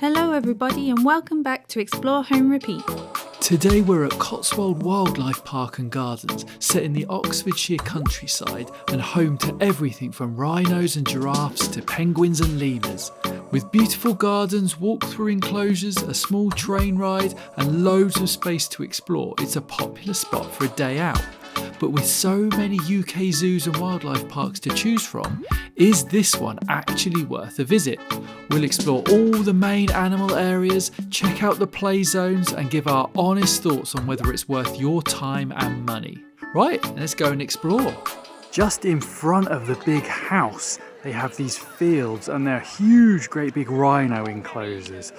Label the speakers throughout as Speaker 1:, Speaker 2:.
Speaker 1: Hello everybody and welcome back to Explore Home Repeat.
Speaker 2: Today we're at Cotswold Wildlife Park and Gardens, set in the Oxfordshire countryside and home to everything from rhinos and giraffes to penguins and lemurs. With beautiful gardens, walk-through enclosures, a small train ride and loads of space to explore, it's a popular spot for a day out. But with so many UK zoos and wildlife parks to choose from, is this one actually worth a visit? We'll explore all the main animal areas, check out the play zones and give our honest thoughts on whether it's worth your time and money. Right, let's go and explore. Just in front of the big house, they have these fields and they're huge, great big rhino enclosures.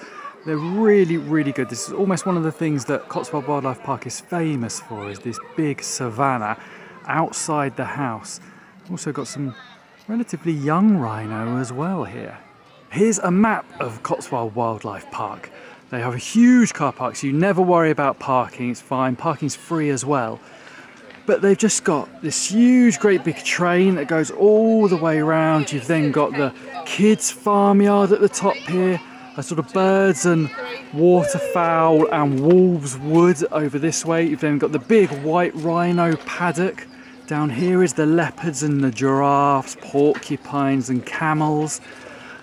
Speaker 2: They're really, really good. This is almost one of the things that Cotswold Wildlife Park is famous for, is this big savannah outside the house. Also got some relatively young rhino as well here. Here's a map of Cotswold Wildlife Park. They have a huge car park, so you never worry about parking, it's fine. Parking's free as well. But they've just got this huge, great big train that goes all the way around. You've then got the kids' farmyard at the top here. A sort of birds and waterfowl and wolves wood over this way. You've then got the big white rhino paddock. Down here is the leopards and the giraffes, porcupines and camels.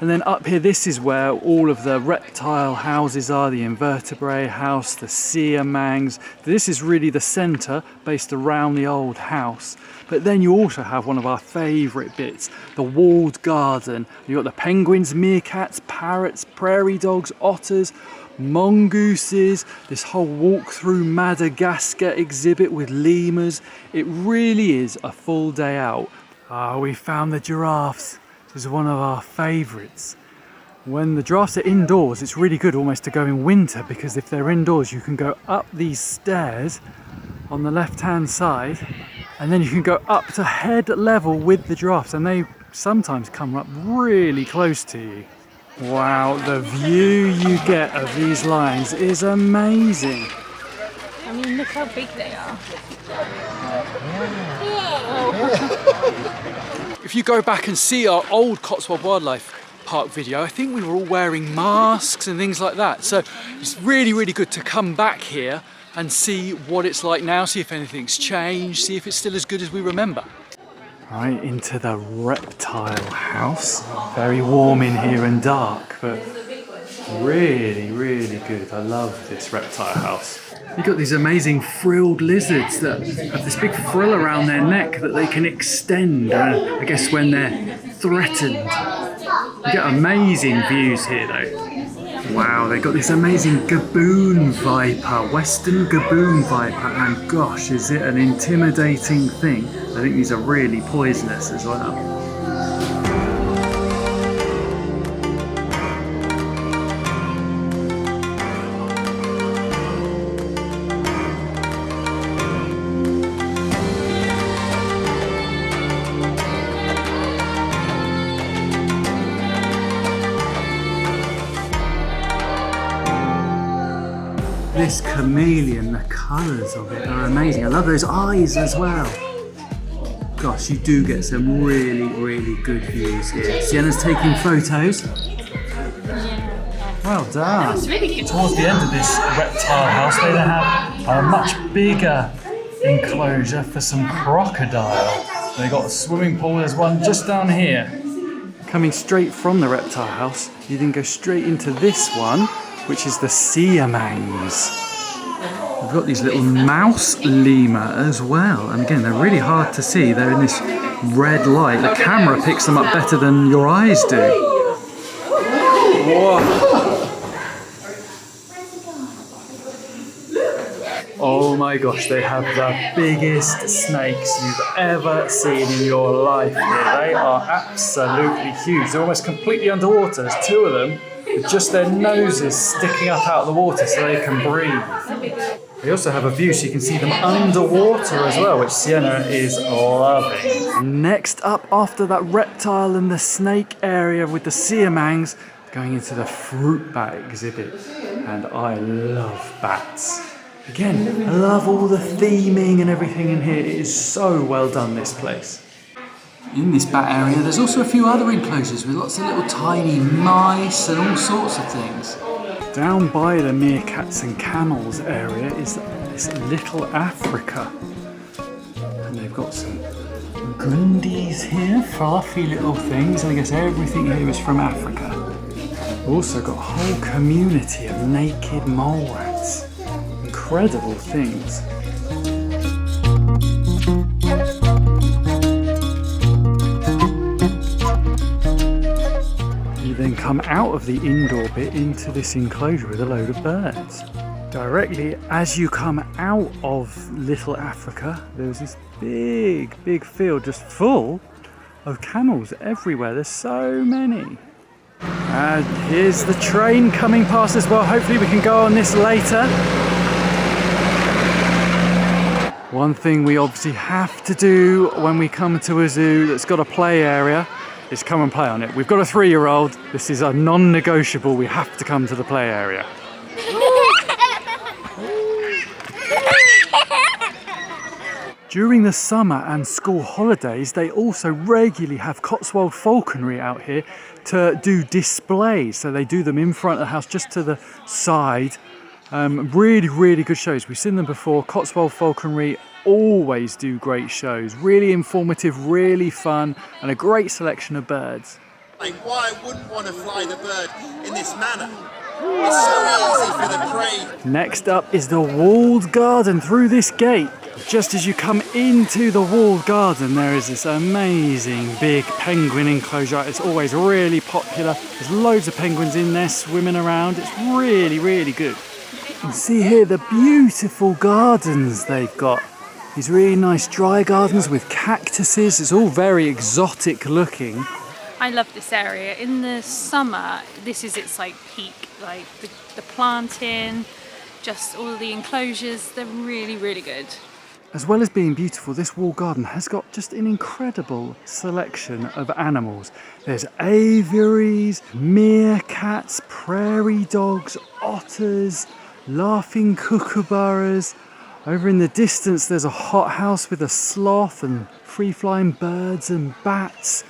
Speaker 2: And then up here, this is where all of the reptile houses are, the invertebrate house, the siamangs. This is really the centre based around the old house. But then you also have one of our favourite bits, the walled garden. You've got the penguins, meerkats, parrots, prairie dogs, otters, mongooses, this whole walk through Madagascar exhibit with lemurs. It really is a full day out. We found the giraffes. This is one of our favourites. When the giraffes are indoors, it's really good almost to go in winter, because if they're indoors, you can go up these stairs on the left-hand side, and then you can go up to head level with the giraffes, and they sometimes come up really close to you. Wow, the view you get of these lions is amazing.
Speaker 1: I mean, look how big they are.
Speaker 2: If you go back and see our old Cotswold Wildlife Park video, I think we were all wearing masks and things like that. So it's really, really good to come back here and see what it's like now, see if anything's changed, see if it's still as good as we remember. Right, into the reptile house. Very warm in here and dark, but really, really good. I love this reptile house. You've got these amazing frilled lizards that have this big frill around their neck that they can extend, I guess, when they're threatened. You get amazing views here though. Wow, they've got this amazing gaboon viper, western gaboon viper, and gosh, is it an intimidating thing. I think these are really poisonous as well. This chameleon, the colours of it are amazing. I love those eyes as well. Gosh, you do get some really, really good views here. Sienna's taking photos. Well done. Towards the end of this reptile house, they have a much bigger enclosure for some crocodile. They've got a swimming pool. There's one just down here. Coming straight from the reptile house, you then go straight into this one, which is the siamangs. We've got these little mouse lemur as well, and again they're really hard to see. They're in this red light. The camera picks them up better than your eyes do. Whoa. Oh my gosh, they have the biggest snakes you've ever seen in your life here. They are absolutely huge. They're almost completely underwater. There's two of them with just their noses sticking up out of the water so they can breathe. They also have a view so you can see them underwater as well, which Sienna is loving. Next up, after that reptile and the snake area with the siamangs, going into the fruitbat exhibit. And I love bats. Again, I love all the theming and everything in here. It is so well done, this place. In this bat area, there's also a few other enclosures with lots of little tiny mice and all sorts of things. Down by the meerkats and camels area is this little Africa. And they've got some grundies here, fluffy little things, and I guess everything here is from Africa. We've also got a whole community of naked mole rats. Incredible things. You then come out of the indoor bit into this enclosure with a load of birds. Directly as you come out of Little Africa, there's this big field just full of camels everywhere. There's so many. And here's the train coming past as well. Hopefully we can go on this later. One thing we obviously have to do when we come to a zoo that's got a play area is come and play on it. We've got a 3-year-old. This is a non-negotiable. We have to come to the play area. During the summer and school holidays, they also regularly have Cotswold Falconry out here to do displays. So they do them in front of the house, just to the side. Really good shows. We've seen them before. Cotswold Falconry always do great shows. Really informative, really fun, and a great selection of birds.
Speaker 3: Why I wouldn't want to fly the bird in this manner. It's so easy for the prey.
Speaker 2: Next up is the walled garden through this gate. Just as you come into the walled garden, there is this amazing big penguin enclosure. It's always really popular. There's loads of penguins in there swimming around. It's really good. You can see here the beautiful gardens they've got. These really nice dry gardens with cactuses. It's all very exotic looking.
Speaker 1: I love this area. In the summer, this is its like peak, like the planting, just all the enclosures. They're really good.
Speaker 2: As well as being beautiful, this walled garden has got just an incredible selection of animals. There's aviaries, meerkats, prairie dogs, otters, laughing kookaburras. Over in the distance there's a hothouse with a sloth and free-flying birds and bats.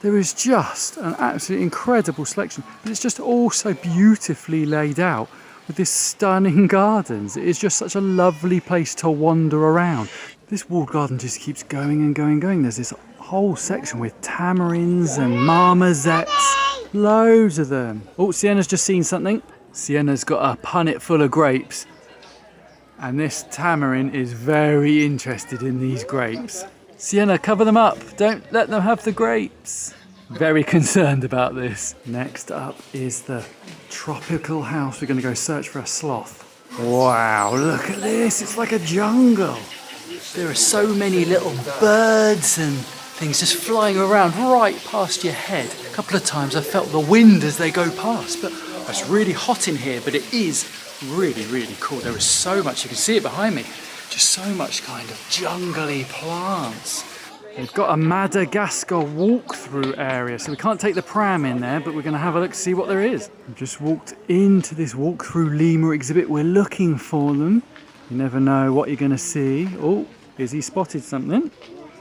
Speaker 2: There is just an absolutely incredible selection, but it's just all so beautifully laid out with this stunning gardens. It is just such a lovely place to wander around. This walled garden just keeps going and going. There's this whole section with tamarins and marmosets, loads of them. Oh, Sienna's just seen something. Sienna's got a punnet full of grapes, and this tamarin is very interested in these grapes. Sienna, cover them up. Don't let them have the grapes. Very concerned about this. Next up is the tropical house. We're going to go search for a sloth. Wow, look at this. It's like a jungle. There are so many little birds and things just flying around right past your head. A couple of times I felt the wind as they go past, but it's really hot in here, but it is really cool. There is so much. You can see it behind me. Just so much kind of jungly plants. They've got a Madagascar walk-through area, so we can't take the pram in there, but we're going to have a look to see what there is. We've just walked into this walk-through lemur exhibit. We're looking for them. You never know what you're going to see. Oh, Izzy spotted something.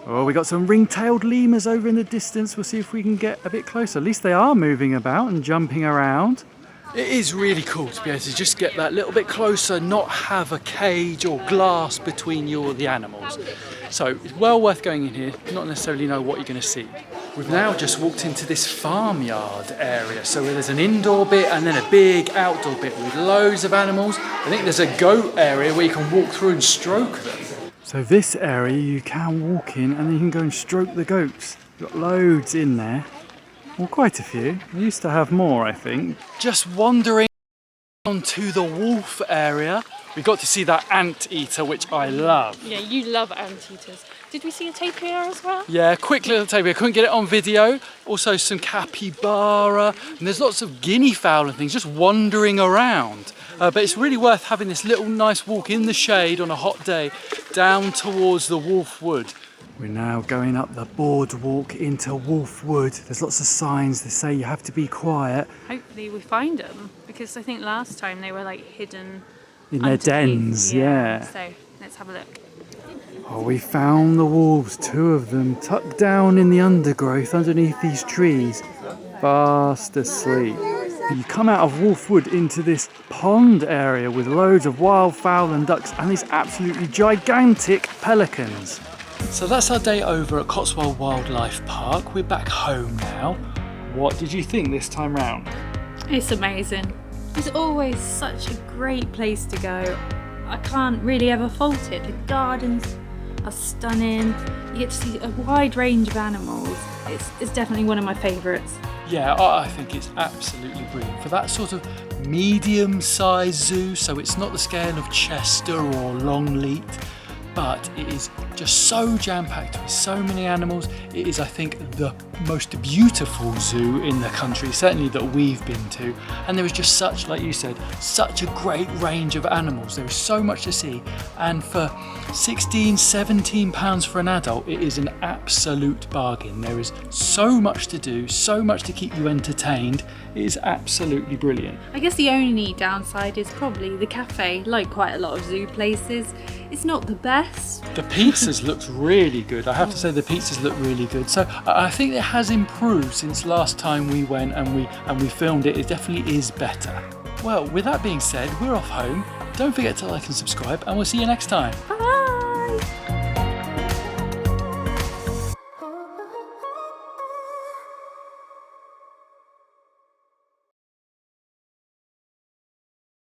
Speaker 2: Oh, we got some ring-tailed lemurs over in the distance. We'll see if we can get a bit closer. At least they are moving about and jumping around. It is really cool to be able to just get that little bit closer, not have a cage or glass between you or the animals. So it's well worth going in here, not necessarily know what you're going to see. We've now just walked into this farmyard area, so where there's an indoor bit and then a big outdoor bit with loads of animals. I think there's a goat area where you can walk through and stroke them. So this area you can walk in and then you can go and stroke the goats. You've got loads in there. Well, quite a few. We used to have more, I think. Just wandering onto the wolf area. We got to see that anteater, which I love.
Speaker 1: Yeah, you love anteaters. Did we see a tapir as well?
Speaker 2: Yeah, quick little tapir. Couldn't get it on video. Also some capybara. And there's lots of guinea fowl and things just wandering around. But it's really worth having this little nice walk in the shade on a hot day down towards the Wolf Wood. We're now going up the boardwalk into Wolf Wood. There's lots of signs that say you have to be quiet.
Speaker 1: Hopefully we find them, because I think last time they were like hidden
Speaker 2: in their dens, yeah.
Speaker 1: So let's have a look.
Speaker 2: Oh, we found the wolves, 2 of them, tucked down in the undergrowth underneath these trees, fast asleep. You come out of Wolfwood into this pond area with loads of wildfowl and ducks and these absolutely gigantic pelicans. So that's our day over at Cotswold Wildlife Park. We're back home now. What did you think this time round?
Speaker 1: It's amazing. It's always such a great place to go. I can't really ever fault it. The gardens are stunning. You get to see a wide range of animals. It's definitely one of my favourites.
Speaker 2: Yeah, I think it's absolutely brilliant. For that sort of medium-sized zoo, so it's not the scale of Chester or Longleat, but it is just so jam-packed with so many animals. It is, I think, the most beautiful zoo in the country, certainly that we've been to. And there is just such, like you said, such a great range of animals. There is so much to see. And for £16-17 for an adult, it is an absolute bargain. There is so much to do, so much to keep you entertained. It is absolutely brilliant.
Speaker 1: I guess the only downside is probably the cafe, like quite a lot of zoo places. It's not the best.
Speaker 2: The pizzas looked really good. I have to say the pizzas look really good. So I think it has improved since last time we went and we filmed it. It definitely is better. Well, with that being said, we're off home. Don't forget to like and subscribe, and we'll see you next time.
Speaker 1: Bye!